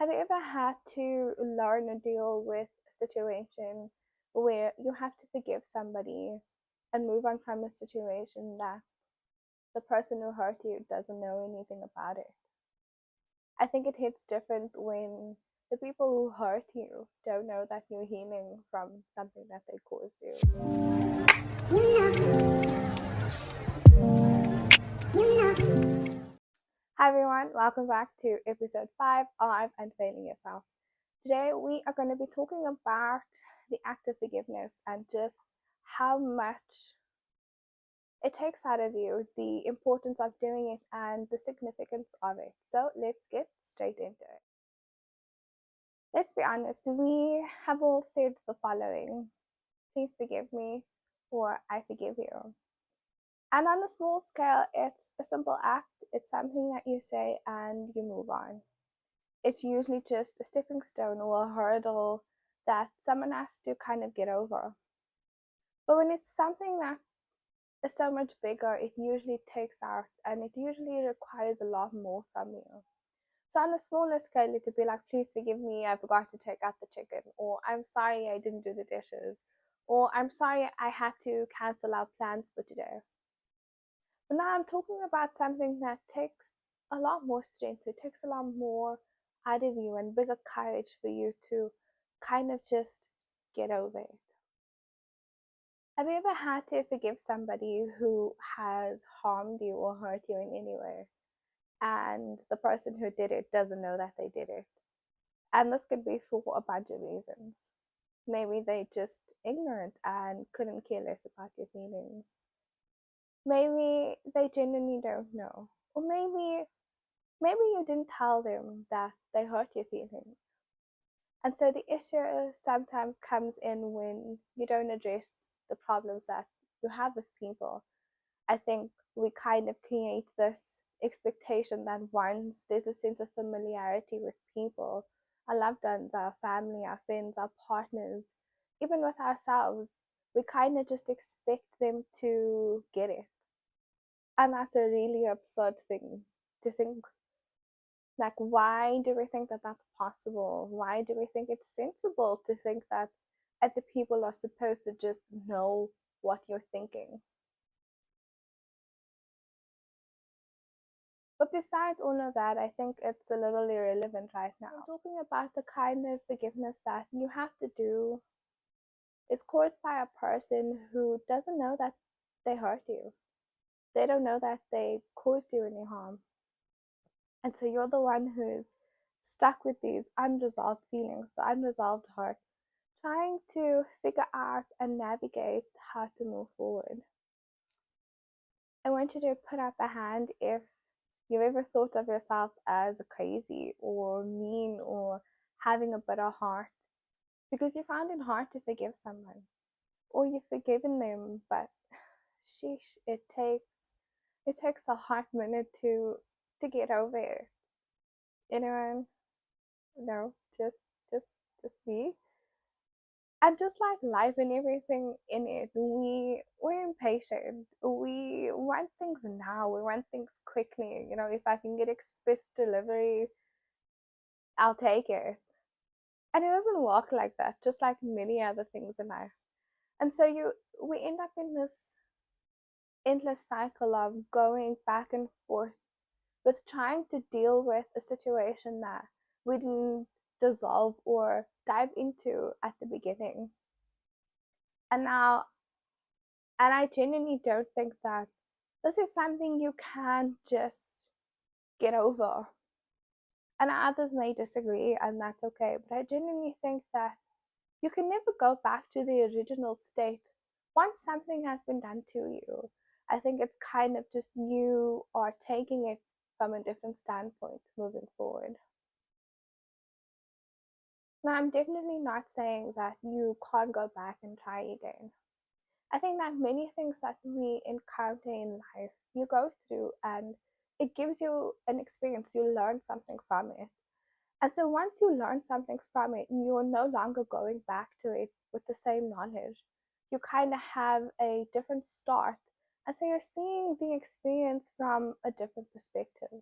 Have you ever had to learn or deal with a situation where you have to forgive somebody and move on from a situation that the person who hurt you doesn't know anything about it? I think it hits different when the people who hurt you don't know that you're healing from something that they caused you. Hi everyone, welcome back to episode 5 of Unfailing Yourself. Today we are going to be talking about the act of forgiveness and just how much it takes out of you, the importance of doing it, and the significance of it. So let's get straight into it. Let's be honest, we have all said the following: please forgive me, or I forgive you. And on a small scale, it's a simple act, it's something that you say and you move on. It's usually just a stepping stone or a hurdle that someone has to kind of get over. But when it's something that is so much bigger, it usually takes out and it usually requires a lot more from you. So on a smaller scale, it could be like, please forgive me, I forgot to take out the chicken, or I'm sorry I didn't do the dishes, or I'm sorry I had to cancel our plans for today. But now I'm talking about something that takes a lot more strength, it takes a lot more out of you and bigger courage for you to kind of just get over it. Have you ever had to forgive somebody who has harmed you or hurt you in any way, and the person who did it doesn't know that they did it? And this could be for a bunch of reasons. Maybe they just ignorant and couldn't care less about your feelings. Maybe they genuinely don't know. Or maybe you didn't tell them that they hurt your feelings. And so the issue sometimes comes in when you don't address the problems that you have with people. I think we kind of create this expectation that once there's a sense of familiarity with people, our loved ones, our family, our friends, our partners, even with ourselves, we kind of just expect them to get it. And that's a really absurd thing to think. Like, why do we think that that's possible? Why do we think it's sensible to think that other people are supposed to just know what you're thinking? But besides all of that, I think it's a little irrelevant right now. I'm talking about the kind of forgiveness that you have to do is caused by a person who doesn't know that they hurt you. They don't know that they caused you any harm. And so you're the one who's stuck with these unresolved feelings, the unresolved hurt, trying to figure out and navigate how to move forward. I want you to put up a hand if you've ever thought of yourself as crazy or mean or having a bitter heart because you found it hard to forgive someone, or you've forgiven them, but sheesh, it takes a hot minute to get over it. Anyone? No, just me. And just like life and everything in it, we're impatient. We want things now. We want things quickly. You know, if I can get express delivery, I'll take it. And it doesn't work like that, just like many other things in life. And so we end up in this endless cycle of going back and forth with trying to deal with a situation that we didn't dissolve or dive into at the beginning. And now, and I genuinely don't think that this is something you can just get over. And others may disagree, and that's okay. But I genuinely think that you can never go back to the original state once something has been done to you. I think it's kind of just you are taking it from a different standpoint moving forward. Now, I'm definitely not saying that you can't go back and try again. I think that many things that we encounter in life, you go through and it gives you an experience, you learn something from it. And so once you learn something from it, you're no longer going back to it with the same knowledge. You kind of have a different start. And so you're seeing the experience from a different perspective.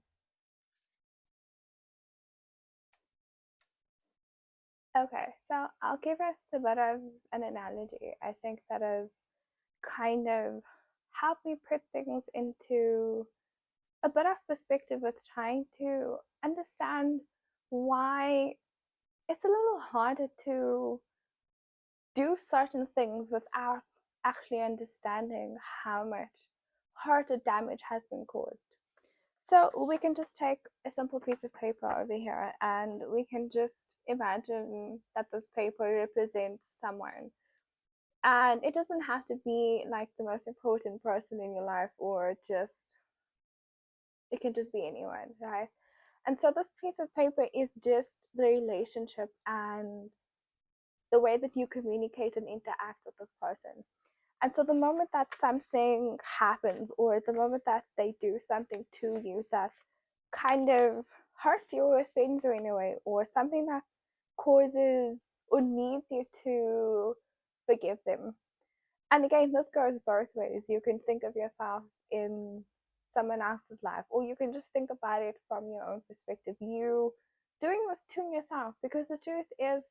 Okay, so I'll give us a bit of an analogy. I think that is kind of help me put things into a bit of perspective with trying to understand why it's a little harder to do certain things without actually understanding how much hurt or damage has been caused. So we can just take a simple piece of paper over here and we can just imagine that this paper represents someone. And it doesn't have to be like the most important person in your life, or just, it can just be anyone, right? And so this piece of paper is just the relationship and the way that you communicate and interact with this person. And so the moment that something happens, or the moment that they do something to you that kind of hurts you or offends you in a way, or something that causes or needs you to forgive them. And again, this goes both ways. You can think of yourself in someone else's life, or you can just think about it from your own perspective. You doing this to yourself, because the truth is,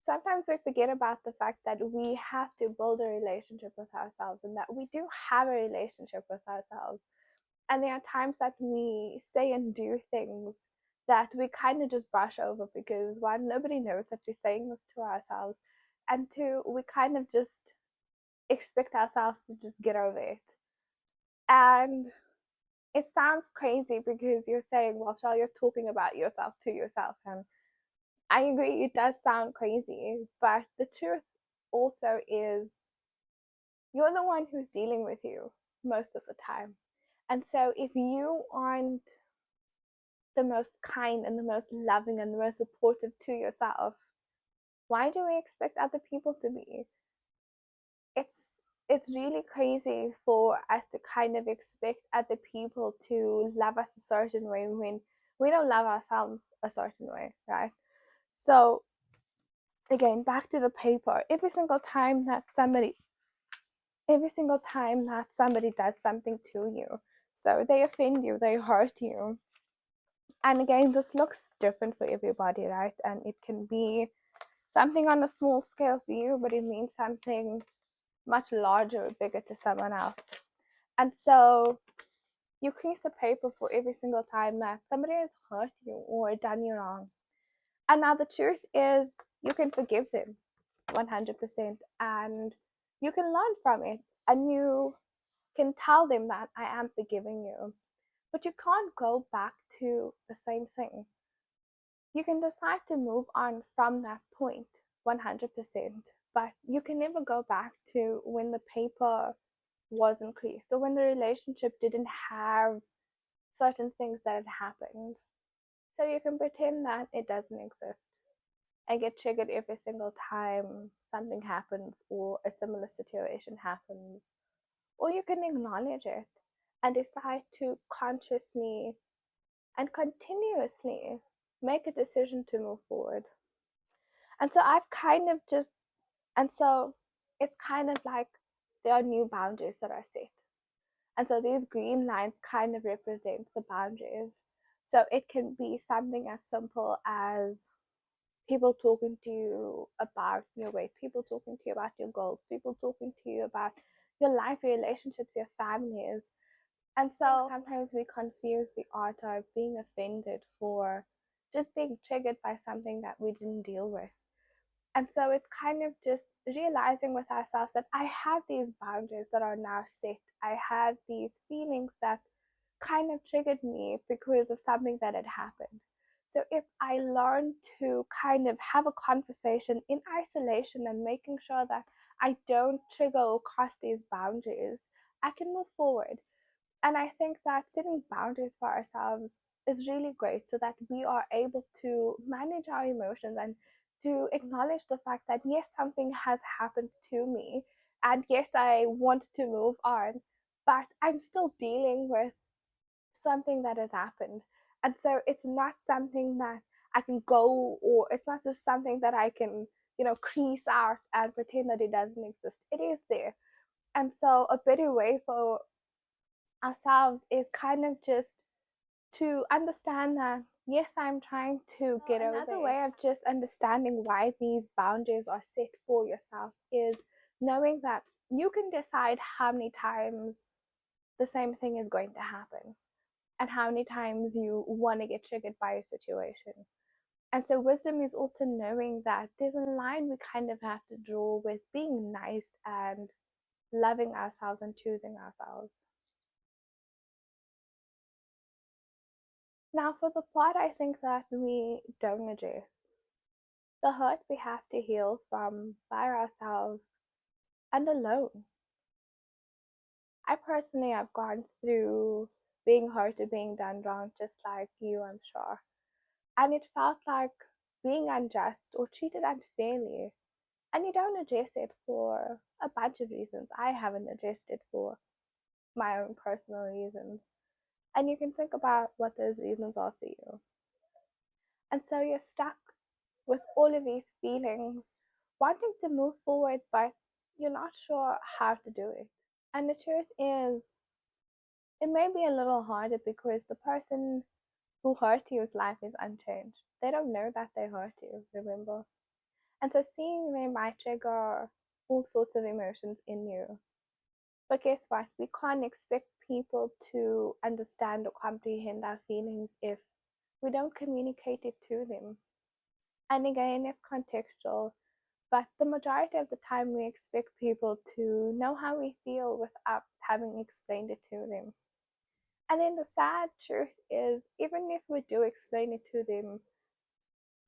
sometimes we forget about the fact that we have to build a relationship with ourselves, and that we do have a relationship with ourselves. And there are times that we say and do things that we kind of just brush over because, one, nobody knows that we're saying this to ourselves, and two, we kind of just expect ourselves to just get over it. And it sounds crazy because you're saying, well, Charlie, you're talking about yourself to yourself. And I agree, it does sound crazy, but the truth also is you're the one who's dealing with you most of the time. And so if you aren't the most kind and the most loving and the most supportive to yourself, why do we expect other people to be? It's it's really crazy for us to kind of expect other people to love us a certain way when we don't love ourselves a certain way, right? So again, back to the paper. Every single time that somebody does something to you, so they offend you, they hurt you. And again, this looks different for everybody, right? And it can be something on a small scale for you, but it means something much larger or bigger to someone else. And so you crease a paper for every single time that somebody has hurt you or done you wrong. And now the truth is, you can forgive them 100%, and you can learn from it, and you can tell them that I am forgiving you. But you can't go back to the same thing. You can decide to move on from that point 100%, but you can never go back to when the paper was increased or when the relationship didn't have certain things that had happened. So you can pretend that it doesn't exist and get triggered every single time something happens or a similar situation happens. Or you can acknowledge it and decide to consciously and continuously make a decision to move forward. And so I've kind of just, and so it's kind of like there are new boundaries that are set. And so these green lines kind of represent the boundaries. So it can be something as simple as people talking to you about your weight, people talking to you about your goals, people talking to you about your life, your relationships, your families. And so sometimes we confuse the art of being offended for just being triggered by something that we didn't deal with. And so it's kind of just realizing with ourselves that I have these boundaries that are now set. I have these feelings that kind of triggered me because of something that had happened. So if I learn to kind of have a conversation in isolation and making sure that I don't trigger or cross these boundaries, I can move forward. And I think that setting boundaries for ourselves is really great so that we are able to manage our emotions and to acknowledge the fact that yes, something has happened to me, and yes, I want to move on, but I'm still dealing with something that has happened. And so it's not something that I can go, or it's not just something that I can, crease out and pretend that it doesn't exist. It is there. And so a better way for ourselves is kind of just to understand that yes, I'm trying to get over it. Another way of just understanding why these boundaries are set for yourself is knowing that you can decide how many times the same thing is going to happen and how many times you want to get triggered by a situation. And so wisdom is also knowing that there's a line we kind of have to draw with being nice and loving ourselves and choosing ourselves. Now, for the part I think that we don't address, the hurt we have to heal from by ourselves and alone. I personally have gone through being hurt or being done wrong, just like you, I'm sure. And it felt like being unjust or treated unfairly. And you don't address it for a bunch of reasons. I haven't addressed it for my own personal reasons. And you can think about what those reasons are for you. And so you're stuck with all of these feelings, wanting to move forward, but you're not sure how to do it. And the truth is, it may be a little harder because the person who hurt you's life is unchanged. They don't know that they hurt you, remember? And so seeing them might trigger all sorts of emotions in you. But guess what? We can't expect people to understand or comprehend our feelings if we don't communicate it to them. And again, it's contextual, but the majority of the time we expect people to know how we feel without having explained it to them. And then the sad truth is, even if we do explain it to them,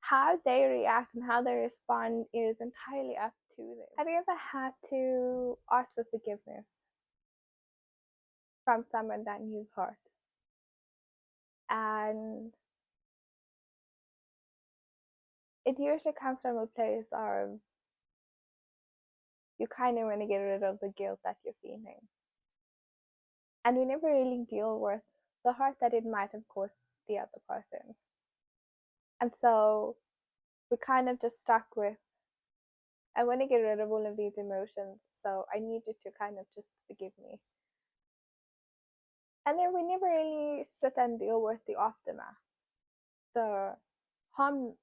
how they react and how they respond is entirely up to them. Have you ever had to ask for forgiveness from someone that you've hurt? And it usually comes from a place of you kind of want to get rid of the guilt that you're feeling. And we never really deal with the hurt that it might have caused the other person. And so we kind of just stuck with, I want to get rid of all of these emotions, so I need you to kind of just forgive me. And then we never really sit and deal with the aftermath, the harm,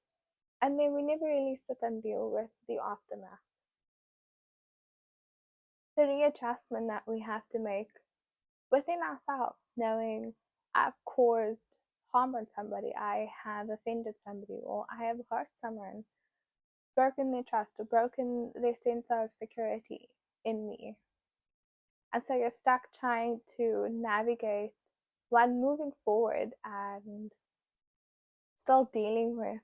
and then we never really sit and deal with the aftermath, the readjustment that we have to make within ourselves, knowing I've caused harm on somebody, I have offended somebody, or I have hurt someone, broken their trust, or broken their sense of security in me. And so you're stuck trying to navigate one moving forward and still dealing with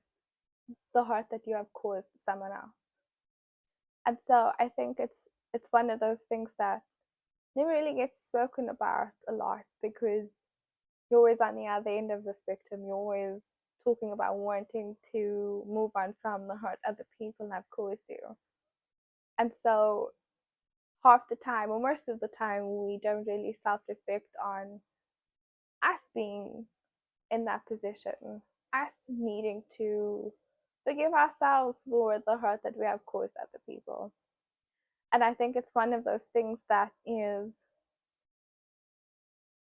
the hurt that you have caused someone else. And so I think it's one of those things that never really gets spoken about a lot because you're always on the other end of the spectrum. You're always talking about wanting to move on from the hurt other people have caused you. And so half the time, or most of the time, we don't really self-reflect on us being in that position, us needing to forgive ourselves for the hurt that we have caused other people. And I think it's one of those things that is,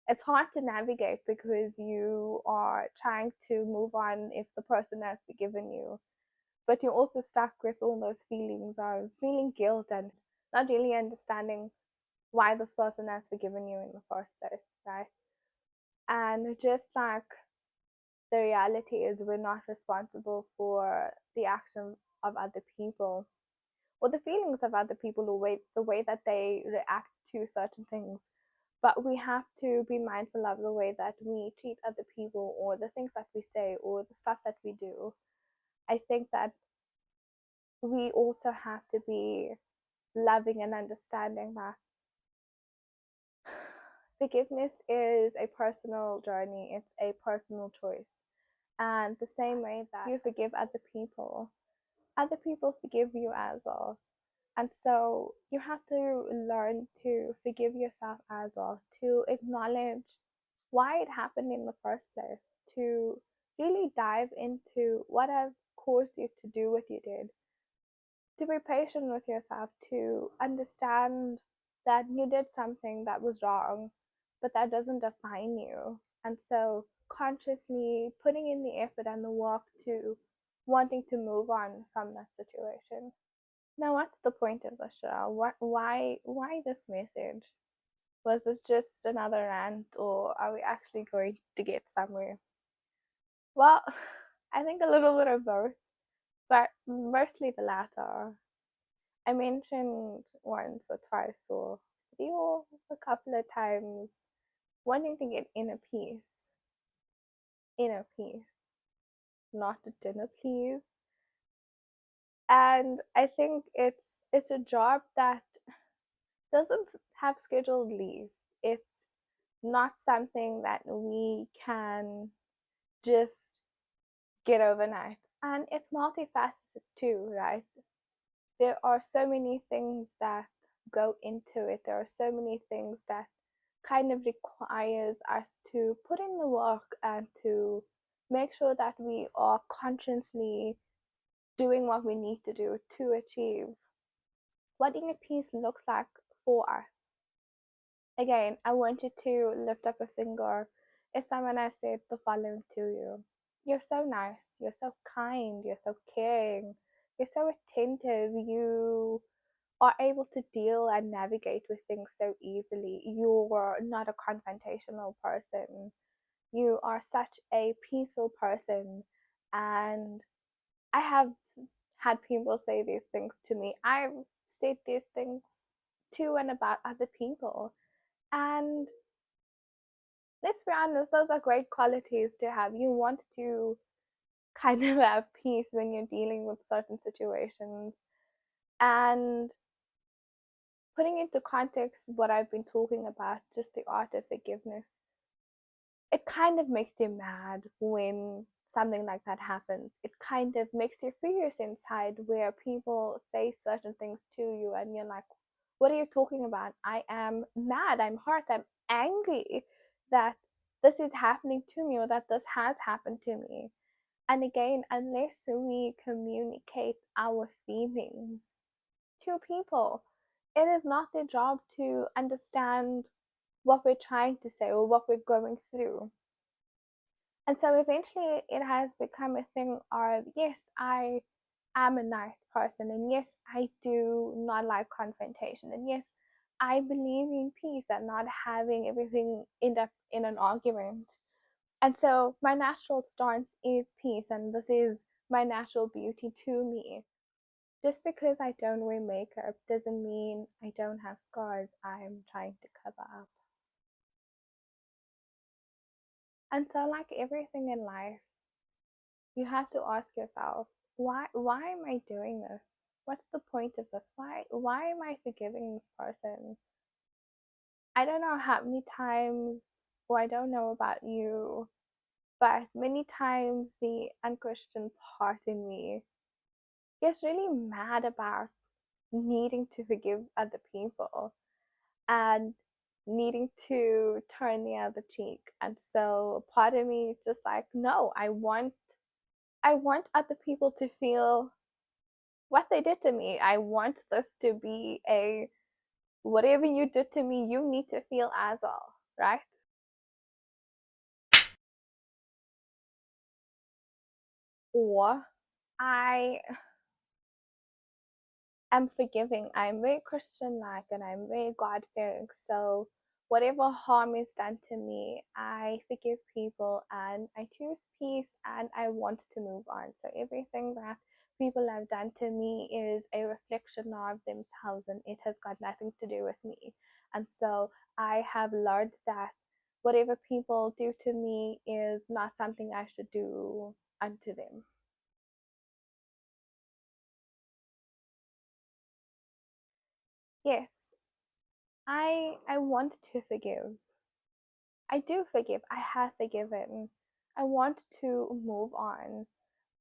it's hard to navigate because you are trying to move on if the person has forgiven you, but you're also stuck with all those feelings of feeling guilt and not really understanding why this person has forgiven you in the first place, right? And just like the reality is, we're not responsible for the action of other people or the feelings of other people or the way that they react to certain things. But we have to be mindful of the way that we treat other people or the things that we say or the stuff that we do. I think that we also have to be loving and understanding that forgiveness is a personal journey, it's a personal choice. And the same way that you forgive other people forgive you as well. And so you have to learn to forgive yourself as well, to acknowledge why it happened in the first place, to really dive into what has caused you to do what you did, to be patient with yourself, to understand that you did something that was wrong, but that doesn't define you. And so consciously putting in the effort and the work to wanting to move on from that situation. Now, what's the point of the show? Why this message? Was this just another rant, or are we actually going to get somewhere? Well, I think a little bit of both, but mostly the latter. I mentioned once or twice or three or a couple of times wanting to get inner peace, not a dinner please. And I think it's a job that doesn't have scheduled leave. It's not something that we can just get overnight. And it's multifaceted too, right? There are so many things that go into it. There are so many things that kind of requires us to put in the work and to make sure that we are consciously doing what we need to do to achieve what inner peace looks like for us. Again, I want you to lift up a finger if someone has said the following to you. You're so nice, you're so kind, you're so caring, you're so attentive, you are able to deal and navigate with things so easily. You're not a confrontational person. You are such a peaceful person. And I have had people say these things to me. I've said these things to and about other people. And let's be honest, those are great qualities to have. You want to kind of have peace when you're dealing with certain situations. And putting into context what I've been talking about, just the art of forgiveness, it kind of makes you mad when something like that happens. It kind of makes you furious inside where people say certain things to you and you're like, what are you talking about? I am mad, I'm hurt, I'm angry that this is happening to me or that this has happened to me. And again, unless we communicate our feelings to people, it is not their job to understand what we're trying to say or what we're going through. And so eventually it has become a thing of, yes, I am a nice person, and yes, I do not like confrontation, and yes, I believe in peace and not having everything end up in an argument. And so my natural stance is peace, and this is my natural beauty to me. Just because I don't wear makeup doesn't mean I don't have scars I'm trying to cover up. And so, like everything in life, you have to ask yourself, why am I doing this? What's the point of this? Why am I forgiving this person? I don't know how many times, or I don't know about you, but many times the unchristian part in me gets really mad about needing to forgive other people and needing to turn the other cheek. And so part of me is just like, no, I want other people to feel what they did to me. I want this to be a whatever you did to me, you need to feel as well, right? Or I am forgiving. I'm very Christian like and I'm very God fearing. So whatever harm is done to me, I forgive people and I choose peace and I want to move on. So everything that people have done to me is a reflection of themselves and it has got nothing to do with me. And so I have learned that whatever people do to me is not something I should do unto them. Yes, I want to forgive. I do forgive. I have forgiven. I want to move on.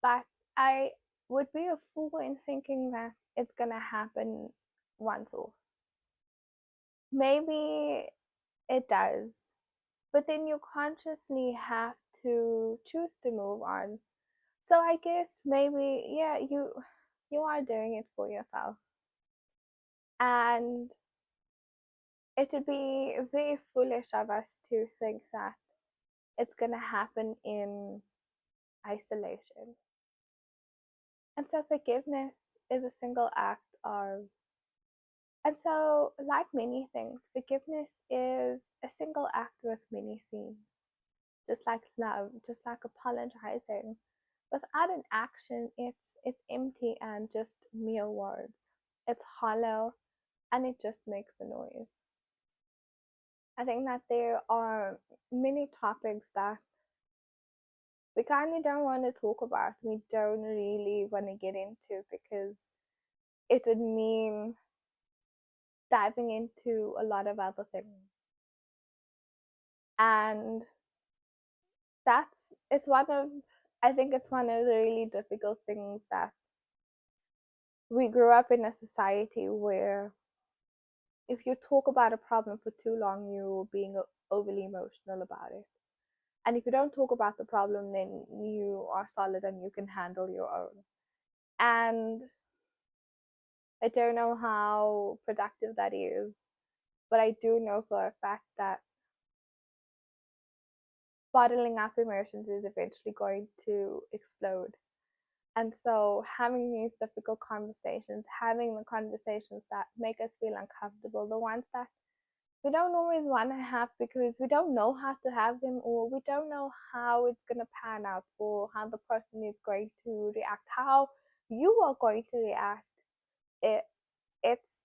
But I would be a fool in thinking that it's gonna happen once off. Maybe it does. But then you consciously have to choose to move on. So I guess maybe yeah, you are doing it for yourself. And it would be very foolish of us to think that it's going to happen in isolation. And so forgiveness is a single act of, and so like many things, forgiveness is a single act with many scenes. Just like love, just like apologizing. Without an action, it's empty and just mere words. It's hollow and it just makes a noise. I think that there are many topics that we kind of don't want to talk about. We don't really want to get into because it would mean diving into a lot of other things. And it's one of, I think it's one of the really difficult things that we grew up in a society where if you talk about a problem for too long, you're being overly emotional about it. And if you don't talk about the problem, then you are solid and you can handle your own. And I don't know how productive that is, but I do know for a fact that bottling up emotions is eventually going to explode. And so, having these difficult conversations, having the conversations that make us feel uncomfortable, the ones that we don't always want to have because we don't know how to have them, or we don't know how it's going to pan out, or how the person is going to react, how you are going to react. It, it's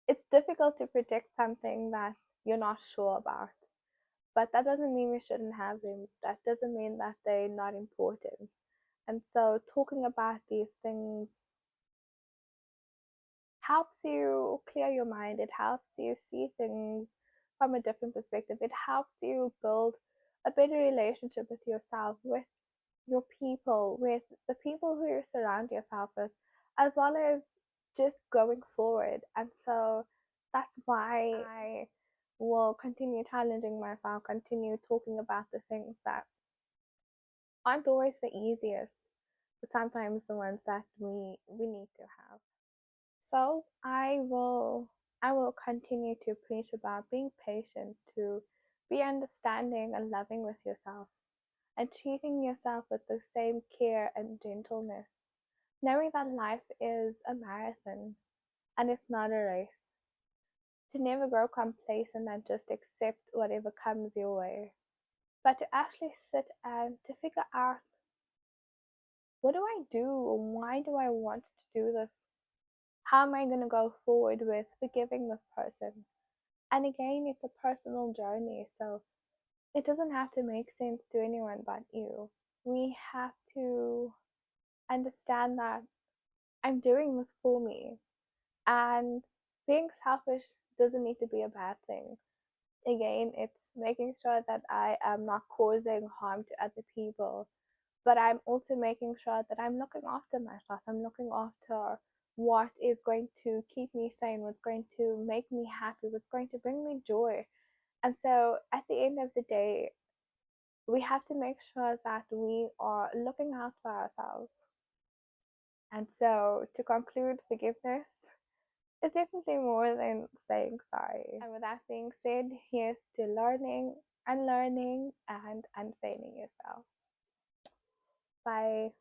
it's difficult to predict something that you're not sure about, but that doesn't mean we shouldn't have them. That doesn't mean that they're not important. And so, talking about these things helps you clear your mind. It helps you see things from a different perspective. It helps you build a better relationship with yourself, with your people, with the people who you surround yourself with, as well as just going forward. And so that's why I will continue challenging myself, continue talking about the things that aren't always the easiest, but sometimes the ones that we need to have. So I will continue to preach about being patient, to be understanding and loving with yourself, and treating yourself with the same care and gentleness, knowing that life is a marathon and it's not a race. To never grow complacent and just accept whatever comes your way, but to actually sit and to figure out, what do I do? Why do I want to do this? How am I going to go forward with forgiving this person? And again, it's a personal journey, so it doesn't have to make sense to anyone but you. We have to understand that I'm doing this for me, and being selfish doesn't need to be a bad thing. Again, it's making sure that I am not causing harm to other people, but I'm also making sure that I'm looking after myself. I'm looking after what is going to keep me sane, what's going to make me happy, what's going to bring me joy. And so at the end of the day, we have to make sure that we are looking out for ourselves. And so to conclude, forgiveness is definitely more than saying sorry. And with that being said, here's to learning, unlearning, and unfailing yourself. Bye.